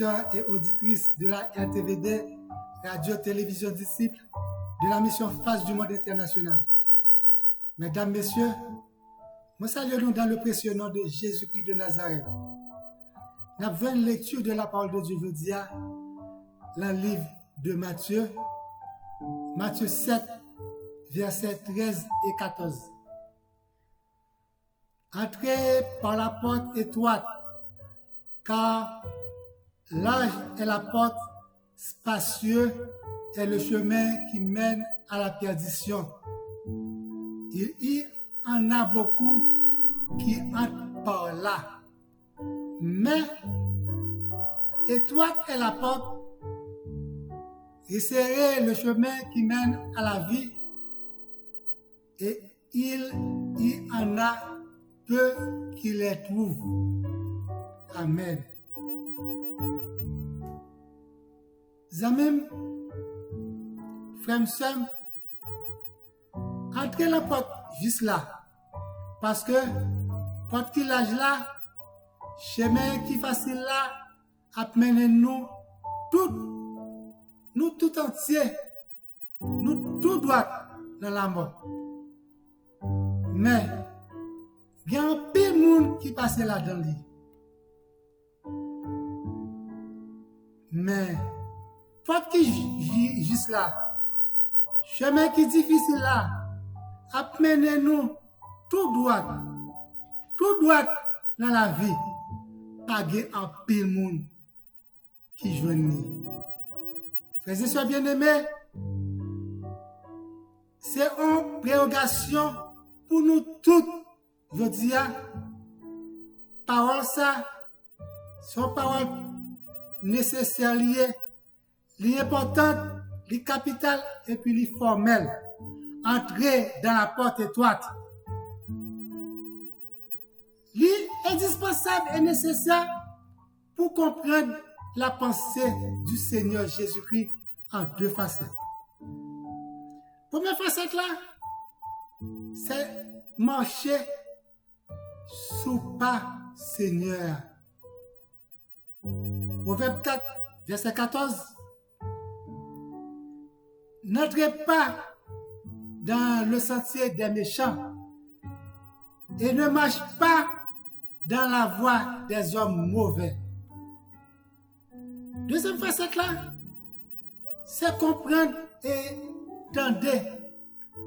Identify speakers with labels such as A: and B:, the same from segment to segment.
A: auditeurs et auditrices de la RTVD, Radio-Télévision Disciple, de la mission Face du Monde International. Mesdames, Messieurs, nous saluons dans le précieux nom de Jésus-Christ de Nazareth. Nous avons une lecture de la parole de Dieu aujourd'hui dans le livre de Matthieu, Matthieu 7, versets 13 et 14. Entrez par la porte étroite, car large est la porte, spacieux est le chemin qui mène à la perdition. Il y en a beaucoup qui entrent par là. Mais étroite est la porte, resserré le chemin qui mène à la vie, et il y en a peu qui les trouvent. Amen. Zamim, frère, sœur, entrez la porte juste là. Parce que, porte qui l'âge là, chemin qui facile là, amène nous tout entier, nous tout droit dans la mort. Mais, il y a un pile monde qui passe là dans lui. Mais, porte qui vit juste là, chemin qui difficile là, amène nous tout droit dans la vie, pas un pile monde qui joignent. Frères et sœurs bien-aimés, c'est une prérogation pour nous toutes. Je dis, parole ça, sont paroles nécessaires liées importantes, les capitales et puis les formelles. Entrer dans la porte étroite. L'indispensable et nécessaire pour comprendre la pensée du Seigneur Jésus-Christ en deux facettes. Première facette là, c'est marcher sous pas Seigneur. Proverbe 4, verset 14. N'entrez pas dans le sentier des méchants et ne marche pas dans la voie des hommes mauvais. Deuxième facette là, c'est comprendre et tendre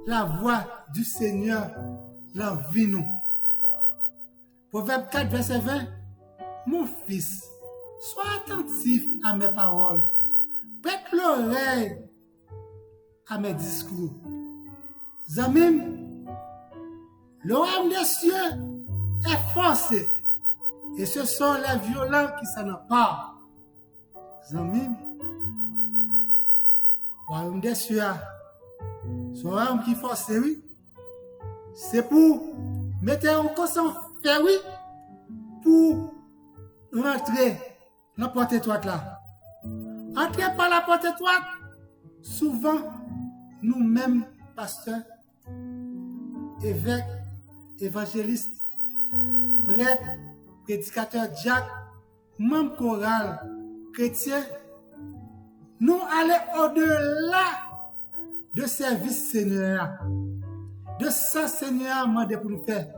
A: la voix du Seigneur dans vie nous. Proverbe 4, verset 20. Mon fils, sois attentif à mes paroles. Prête l'oreille à mes discours. Zamim, le royaume des cieux est forcé, et ce sont les violents qui s'en emparent. Zamim, le royaume des cieux, c'est un royaume qui est forcé, oui. C'est pour mettre en conscience, oui, pour rentrer dans la porte étroite là. Entrer par la porte étroite, souvent, nous-mêmes, pasteurs, évêques, évangélistes, prêtres, prédicateurs, diacres, membres chorales, chrétiens, nous allons au-delà de service Seigneur, de ça Seigneur m'a demandé pour nous faire.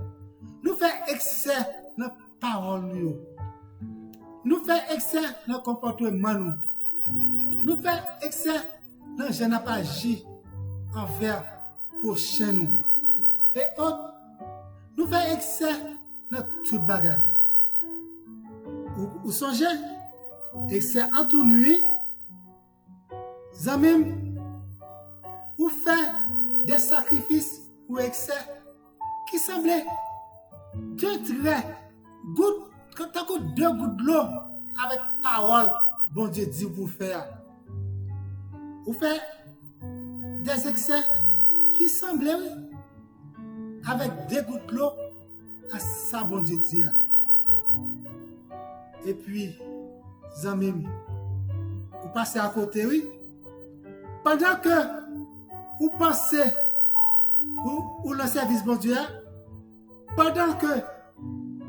A: Nous faisons excès dans la parole, nous faisons excès dans le comportement, nous faisons excès dans je n'ai pas agi envers prochain nous. Et autres, nous faisons excès dans toute bagaille. Ou songez, excès en tout nuit, zamim, ou fait des sacrifices ou excès qui semblaient deux traits, deux gouttes de l'eau avec parole, bon Dieu dit pour faire. Ou fait des excès qui semblaient avec des gouttes de l'eau à ça, bon Dieu dit. Et puis, zamim, vous passez à côté, oui. Pendant que vous pensez ou le service, bon Dieu, pendant que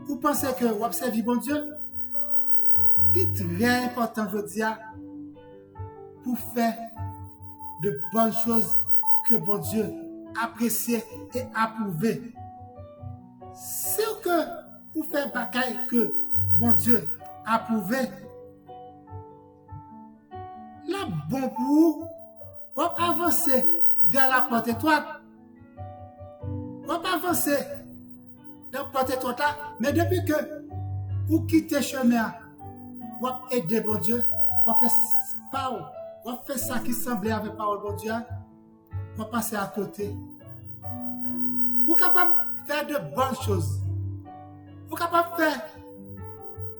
A: vous pensez que vous observez, bon Dieu, C'est très important, je dis, pour faire de bonnes choses que bon Dieu apprécie et approuve. Si que vous faites bagaille que bon Dieu approuve, là bon pour vous, vous avancer vers la porte étroite. Vous avancer dans la porte étroite là, mais depuis que vous quittez le chemin, vous aidez bon Dieu, vous faites pas, vous faites ça qui semblait avec parole bon Dieu, vous passez à côté. Vous êtes capable de faire de bonnes choses. Vous êtes capable de faire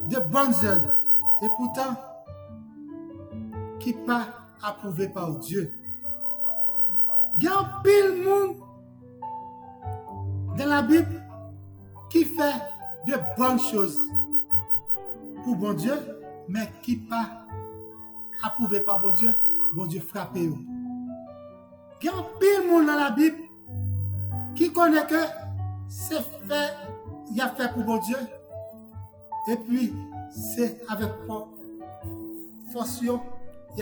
A: de bonnes œuvres. Et pourtant, qui n'est pas approuvé par Dieu. Il y a un pile monde dans la Bible qui fait de bonnes choses pour bon Dieu, mais qui n'est pas approuvé par bon Dieu frappe. Il y a un pile monde dans la Bible qui connaît que c'est fait, il a fait pour bon Dieu, et puis c'est avec force, il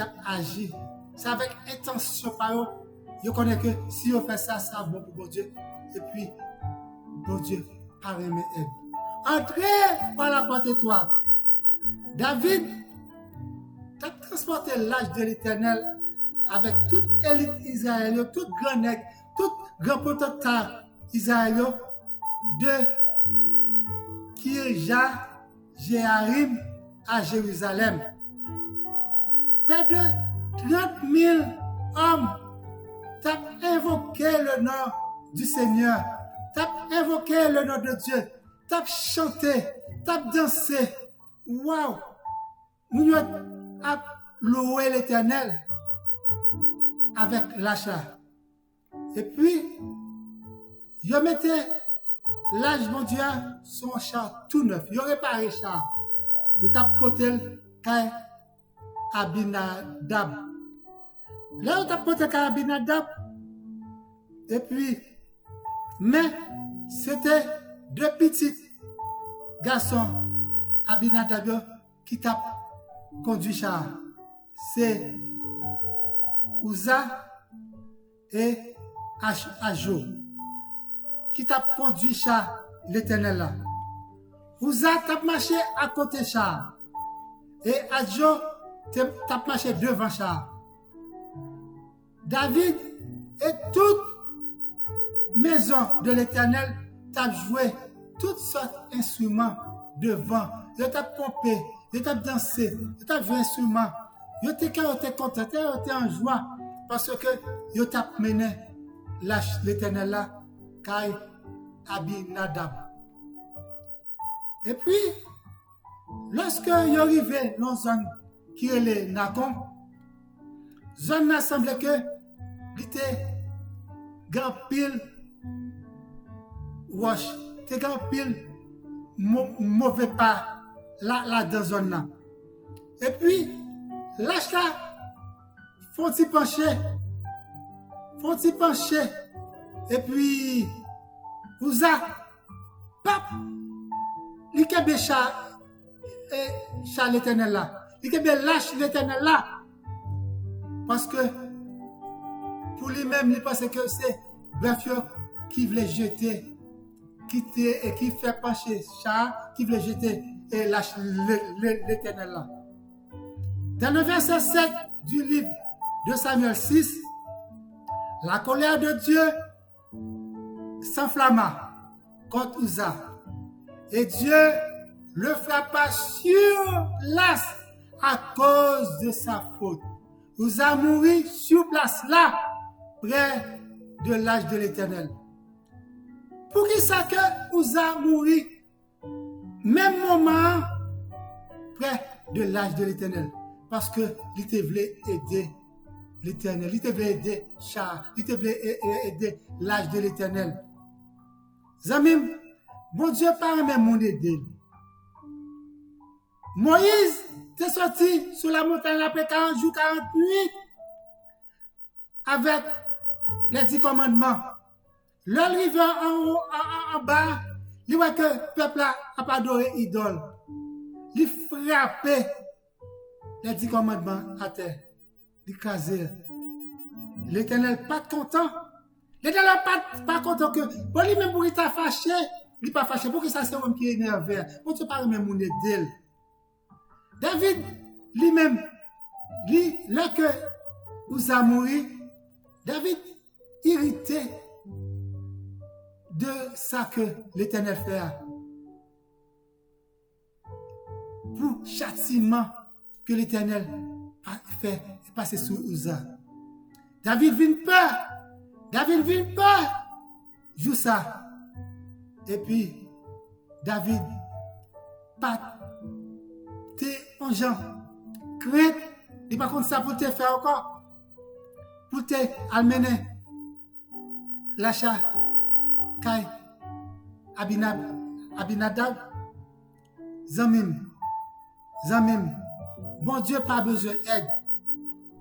A: a agi. C'est avec intention par eux. Je connais que si on fait ça, ça bon pour bon Dieu. Et puis, bon Dieu, par mes aides. Entrez par la porte étroite. David a transporté l'âge de l'Éternel avec toute élite israélienne, toute grand nègre, tout grand potentat israélien de Kirja Jéarim à Jérusalem. Près de 30 000 hommes t'ont invoqué le nom du Seigneur, t'ont invoqué le nom de Dieu, t'ont chanté, t'ont dansé. Waouh! Nous avons loué l'Éternel avec l'achat. Et puis, ils mettaient l'âge mon Dieu sur un char tout neuf. Ils ont réparé le char. Ils ont porté le Abinadab. Là, on a porté le Abinadab. Et puis, mais c'était deux petits garçons, Abinadab, qui t'a conduit le char. C'est Uza et Ajo, qui t'a conduit le char, l'Éternel là. Uza t'a marché à côté du char. Et Ajo t'a marché devant le char. David et toute maison de l'Éternel t'a joué toutes sortes d'instruments devant. Ils t'a pompé, ils t'a dansé, ils t'a joué instruments. Ils étaient contents, ils étaient en joie parce que ils t'a mené l'Éternel là, Kai Abinadab. Et puis, lorsque ils arrivaient dans une zone qui est le Nakon, zone n'a semblé que il était grand pile wash, était grand pile mauvais pas là dans zone là. Et puis lâche là, faut-il pencher, et puis vous a pap, il kebe chat l'Éternel là, il kebe lâche l'Éternel là, parce que pour lui-même, il pense que c'est bref qui voulait jeter, quitter et qui fait pencher chat, qui voulait jeter et lâche l'Éternel là. Dans le verset 7 du livre de Samuel 6, la colère de Dieu s'enflamma contre Uza. Et Dieu le frappa sur place à cause de sa faute. Uza mourut sur place là, près de l'âge de l'Éternel. Pour qui ça que Uza mourut, même moment, près de l'âge de l'Éternel? Parce que il voulait aider l'Éternel, il voulait aider Char, il voulait aider l'âge de l'Éternel. Zamim, bon Dieu pas même mon aider. Moïse est sorti sur la montagne après 40 jours, 40 nuits, avec les 10 commandements. L'arrivée en bas, il voit que le peuple a adoré idole. Il frappait les 10 commandements à terre, d'écraser. L'Éternel pas content. L'Éternel pas content que, bon, lui-même pour il t'a fâché, il pas fâché, pour que ça c'est un homme qui est énervé. Pour tu parles même mon d'elle. David, lui-même, là que vous a mouru, David, irrité de ça que l'Éternel fait. Pour châtiment que l'Éternel a fait passer sous Uza. David vient peur. Joue ça. Et puis, David, pas t'es en gens. Crête, il pas contre ça pour te faire encore. Pour te amener l'achat. Kai, Abinadab, Zamim, bon Dieu pas besoin d'aide,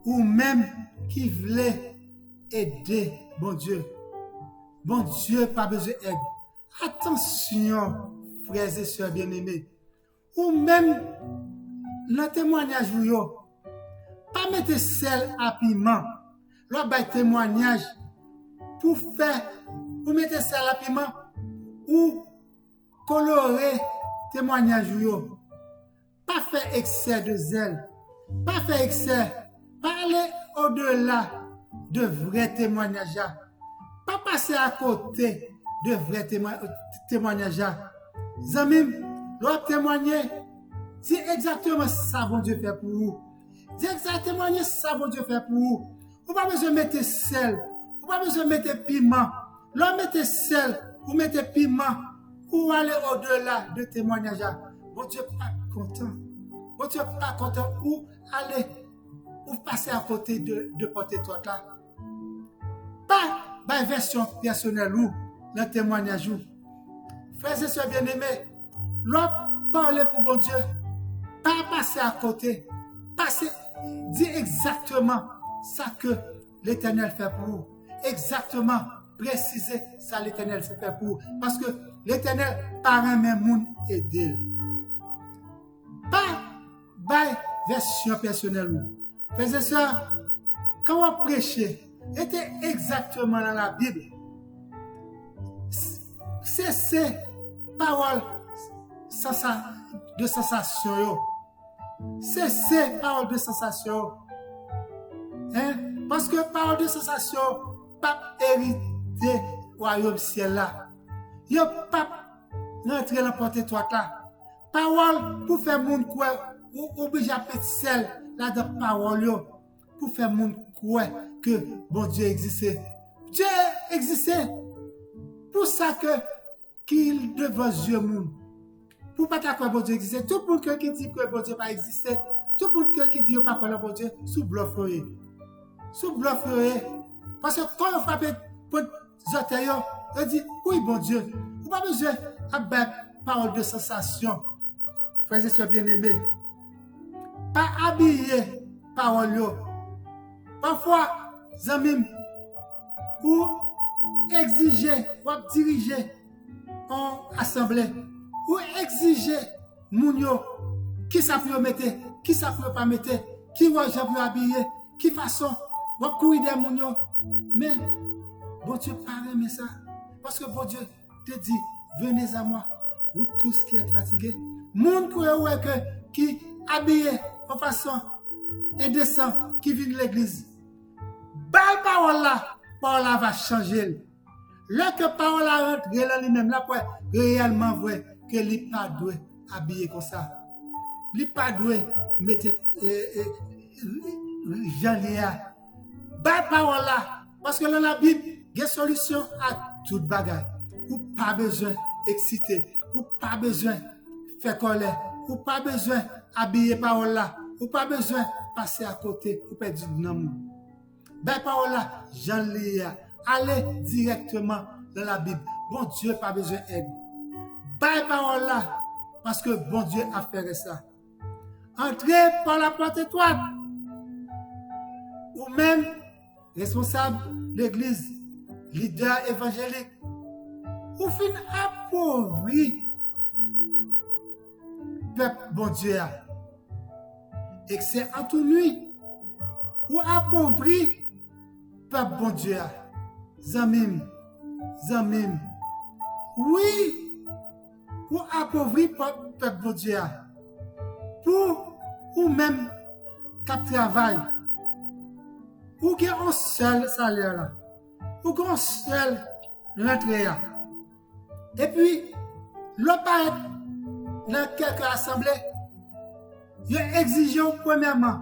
A: ou même qui voulait aider, bon Dieu pas besoin d'aide. Attention, frères et sœurs bien-aimés, ou même dans le témoignage, pas mettre sel à piment, là, témoignage pour mettre sel à piment ou colorer témoignage. Pas faire excès de zèle, pas faire excès, pas aller au-delà de vrais témoignages, pas passer à côté de vrais témoignages. Zamim, l'autre témoigner, c'est exactement ça bon Dieu fait pour vous. C'est exactement ça bon Dieu fait pour vous. Vous pas besoin de mettre sel, vous pas besoin de mettre piment. L'homme mettez sel, vous mettez piment, ou aller au-delà de témoignage. Bon Dieu pas content. Bon Dieu pas content, ou aller, ou passer à côté de porter toi là. Pas version personnelle ou le témoignage. Frères et sœurs bien-aimés, l'homme parle pour bon Dieu, pas passer à côté, dire exactement ça que l'Éternel fait pour vous. Exactement. Préciser ça l'Éternel se fait pour. Parce que l'Éternel parrain même monde aider. Pas version personnelle. Frères et sœurs, quand on prêchez, était exactement dans la Bible. C'est ces paroles de sensation. C'est ces paroles de sensation. Parce que paroles de sensation, pas hérité royaume ciel là. Yo pas rentrer dans porte-toi là. Parole pour faire monde quoi ou obligé à mettre sel là dans parole yo pour faire monde quoi que bon Dieu existait. Dieu existait. Pour ça que qu'il devant Dieu monde. Pour pas d'accord bon Dieu existait. Tout pour que qui dit que bon Dieu pas existait. Tout pour que qui dit pas que bon Dieu sous bluffé. Sous bluffé. Parce que quand on frappe pour les on dit, oui, bon Dieu, vous n'avez pas besoin de parole de sensation. Frères et sœurs bien-aimés, pas habiller parole. Parfois, Zamim, pour exiger, ou diriger en assemblée, ou exiger Mounio, qui ça peut mettre, qui ça peut pas mettre, qui va habiller, qui façon, ou courir des Mounio. Mais, bon Dieu, parle ça. Parce que bon Dieu te dit, venez à moi, vous tous qui êtes fatigués. Moun qui habillé en façon indécent, qui vient de l'église. Belle parole là va changer. Lorsque parole là rentre dans lui-même, là, pour réellement vrai que il pas doué habiller comme ça. Il pas doué mettre Jean-Léa. Belle parole là, parce que dans la Bible, il y a une solution à toute bagaille. Ou pas besoin d'exciter, ou pas besoin de faire colère, ou pas besoin d'habiller parole là, ou pas besoin de passer à côté, ou perdre du nom. Ben parole là, Jean-Léa, allez directement dans la Bible. Bon Dieu, pas besoin d'aide. Ben parole là, parce que bon Dieu a fait ça. Entrez par la porte étroite, ou même responsable de l'église, leader évangélique, ou fin appauvri peuple bon Dieu. et que c'est en toute nuit ou appauvri peuple bon Dieu. Zamim, zamim. Oui, ou appauvri peuple bon Dieu. Pour ou même cap travail. Ou qu'il y a un seul salaire là. Ou qu'il y a un seul rentrée là. Et puis, l'autre part dans quelques assemblées, il exige premièrement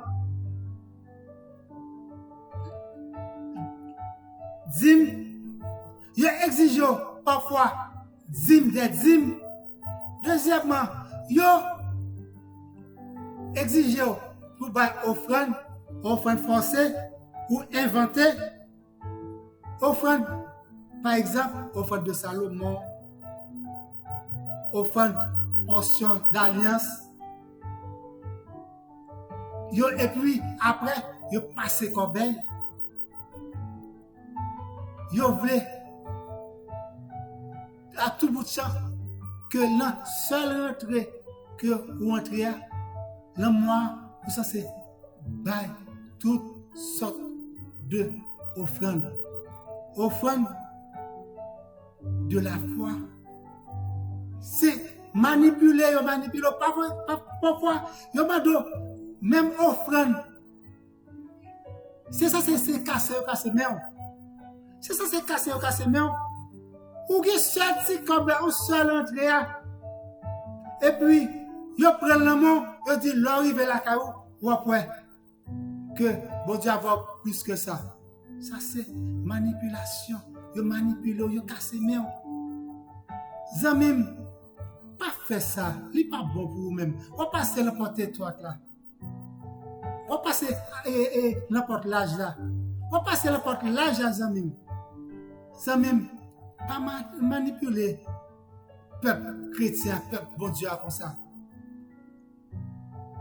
A: dîme, il exige parfois dîme des dîmes. Deuxièmement, il exige pour offrande forcée ou inventer offrande, par exemple, offrande de Salomon, offrande portion d'alliance. Et puis après, il passe corbeille. Il voulait à tout bout de champ que la seule rentrée que vous entrez le mois, vous ça c'est toutes sortes de offrandes. Offrande de la foi. C'est manipuler, parfois, même offrande. C'est ça, c'est casser, merde. C'est ça, c'est casser, merde. Ou qui seul comme un seul entrée. Et puis, ils prennent le mot, ils disent, l'arrive la caillou, ou après, que bon Dieu avoir plus que ça. Ça, c'est manipulation. Ils manipulent, ils cassent, merde. Zamim, pas faire ça. Ce n'est pas bon pour vous-même. On passe n'importe étoile là. On passe n'importe l'âge là. On passe n'importe l'âge à Zamim. Zamim, pas manipuler peuple chrétien, peuple bon Dieu comme ça.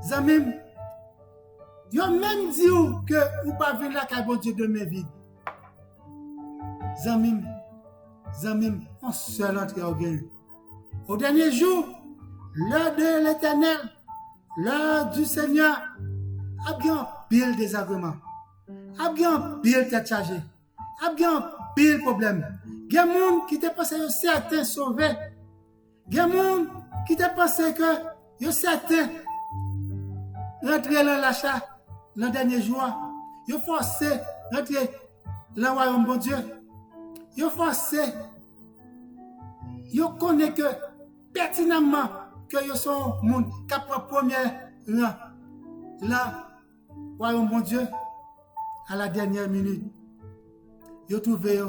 A: Zamim, ils ont même dit que vous ne pas venir là car bon Dieu de mes vies. Zamim, on seul entre au gain. Au dernier jour, l'heure de l'Éternel, l'heure du Seigneur, a bien pile désagrément, a bien pile tête chargée, a bien pile problème. Il y a des gens qui te pensé que certains sauvés, il y a des gens qui te pensé que certains rentrer dans l'achat le dernier jour, ils forcé rentrer dans le royaume bon Dieu, ils forcé, ils connaissent que pertinemment que ils sont monde qui prend premier rang là royaume bon Dieu à la dernière minute ils trouvé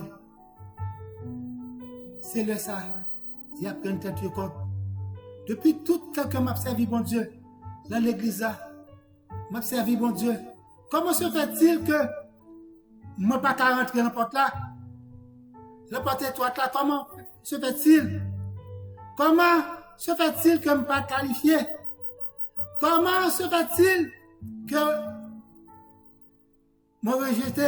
A: c'est le ça il y a plein de tête compte depuis tout temps que m'a servi bon Dieu dans l'église m'a servi bon Dieu comment se fait-il que moi pas qu'à rentrer dans la porte là la porte étroite là comment se fait-il comment se fait-il que je ne suis pas qualifié? Comment se fait-il que je me rejeté?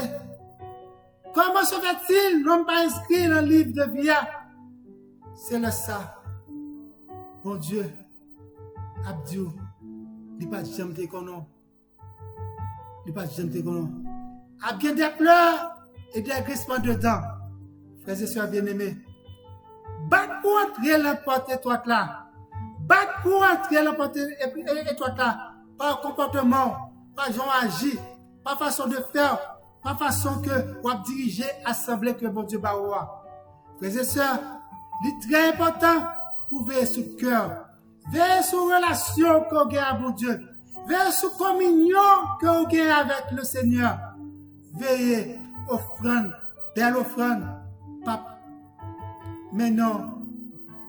A: Comment se fait-il que je ne suis pas inscrit dans le livre de vie? C'est le ça. Mon Dieu, Abdiou, il n'est pas jamais te connaître. Il n'est pas jamais te connaître. Il y a des pleurs et des grincements de dents. Frères et sœurs bien-aimés, battre pour entrer la porte étroite là. Battre pour entrer la porte étroite là. Par comportement, par genre agir, par façon de faire, par façon que vous diriger l'assemblée que bon Dieu va avoir. Frères et sœurs, c'est très important pour veiller sur le cœur. Veiller sur la relation que vous avez avec bon Dieu. Veiller sur la communion que vous avez avec le Seigneur. Veillez, offrande, belle offrande, pape. Mais non,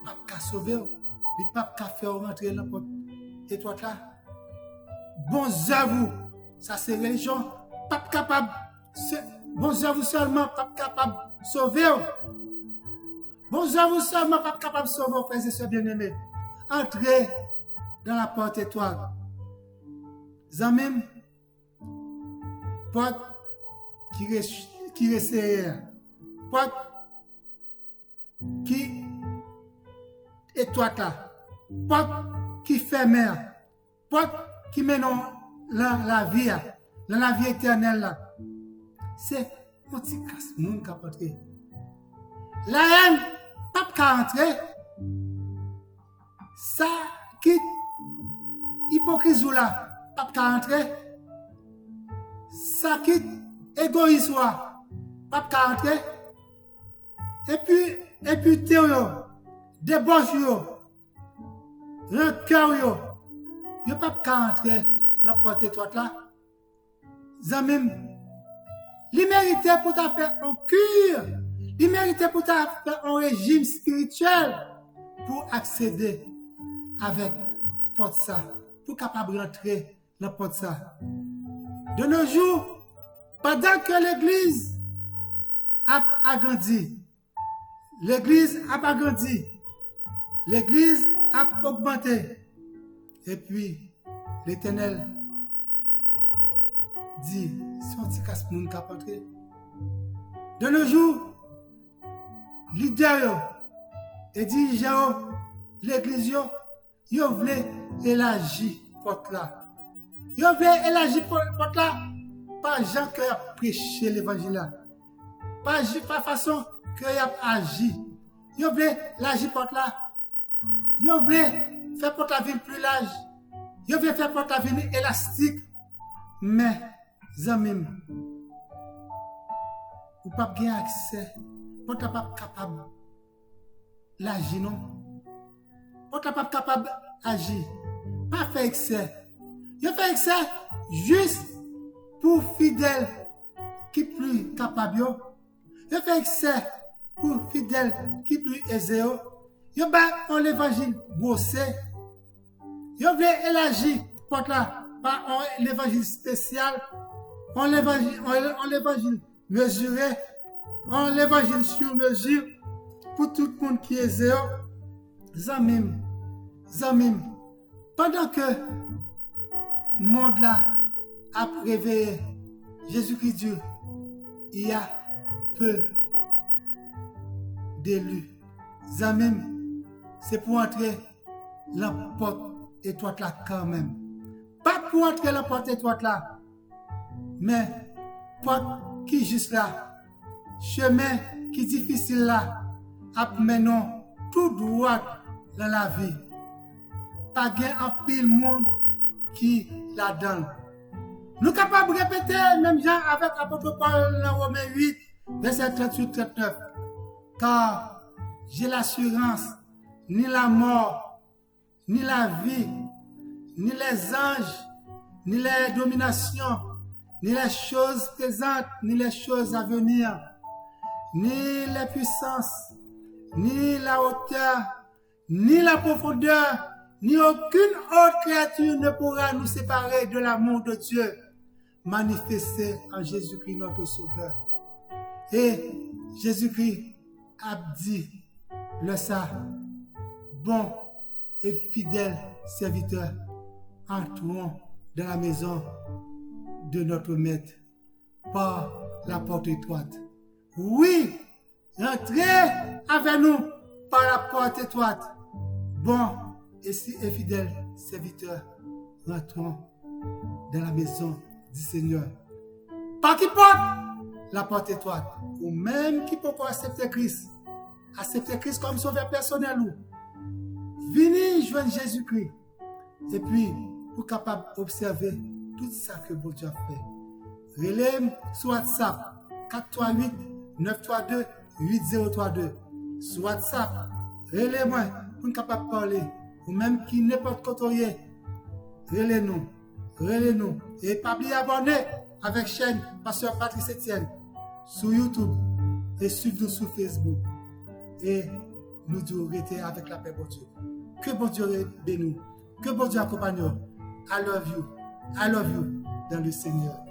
A: pas qu'à sauver, les papes qu'à faire rentrer dans la porte étroite là. Bon œuvre, ça c'est religion, pas capable, bon œuvre seulement, pas capable de sauver. Bon œuvre seulement, pas capable de sauver, frères et sœurs bien-aimés. Entrez dans la porte étroite. Zamim, porte qui resserre, porte qui étroite là, porte qui ferme, porte qui mène la vie, dans la vie éternelle là. C'est un petit casse-monde qui a porté. La haine, pas qu'à entrer. Ça quitte hypocrisie là, pas qu'à entrer. Ça quitte égoïsme là, pas qu'à entrer. Et puis théo, débauche yo, rancœur yo pas qu'à entrer la porte étroite là. Zamim, il méritait pour ta faire un cure, il méritait pour ta faire un régime spirituel pour accéder avec porte ça, pour capable rentrer dans porte ça. De nos jours, pendant que l'église a agrandi, l'église a agrandi, l'église a augmenté, et puis l'Éternel dit, si on dit casse moun ka rentré. De nos jours, leader et dirigeant l'église yo voulait élargir porte là. Yo voulait élargir porte là pas gens que a prêché l'évangile là. Pas façon que y a agi. Yo voulait élargir porte là. Yo voulait faire porte la ville plus large. Yo voulait faire porte la ville élastique. Mais zamim, ou pas bien accès, ou pas capable d'agir non, ou pas capable d'agir, pas faire excès. Je fais excès juste pour fidèles qui plus capable. Je fais excès pour fidèles qui plus aisés. Je vais l'évangile bossé. Je vais élargir contre là par l'évangile spécial. On l'évangile mesuré, on l'évangile sur mesure pour tout le monde qui est zéro. Zamim, pendant que le monde là a réveillé Jésus-Christ Dieu, il y a peu d'élus. Zamim, c'est pour entrer la porte étroite là quand même. Pas pour entrer la porte étroite là. Mais porte qui juste là, chemin qui difficile là, menons tout droit dans la vie. Pas gain en pile monde qui la donne. Nous sommes capables de répéter même genre avec l'apôtre Paul dans Romains 8, verset 38-39. Car j'ai l'assurance, ni la mort, ni la vie, ni les anges, ni les dominations, ni les choses présentes, ni les choses à venir, ni les puissances, ni la hauteur, ni la profondeur, ni aucune autre créature ne pourra nous séparer de l'amour de Dieu manifesté en Jésus-Christ notre Sauveur. Et Jésus-Christ a dit le ça, bon et fidèle serviteur, entrons dans la maison de notre maître par la porte étroite. Oui, entrez avec nous par la porte étroite. Bon et fidèle serviteur, rentrons dans la maison du Seigneur. Par qui porte? La porte étroite. Ou même qui peut accepter Christ comme sauveur personnel ou venez joindre Jésus-Christ. Et puis, pour capable d'observer tout ça que bon Dieu a fait. Relève sur WhatsApp 438 932 8032. Sur WhatsApp, relève-moi pour capable de parler. Ou même qui n'importe côté. Relève-nous. Et pas oublier abonner avec chaîne Pasteur Patrice Etienne sur YouTube et suivre-nous sur Facebook. Et nous devons rester avec la paix de Dieu. Que bon Dieu bénisse nous. Que bon Dieu accompagne nous. I love you dans le Seigneur.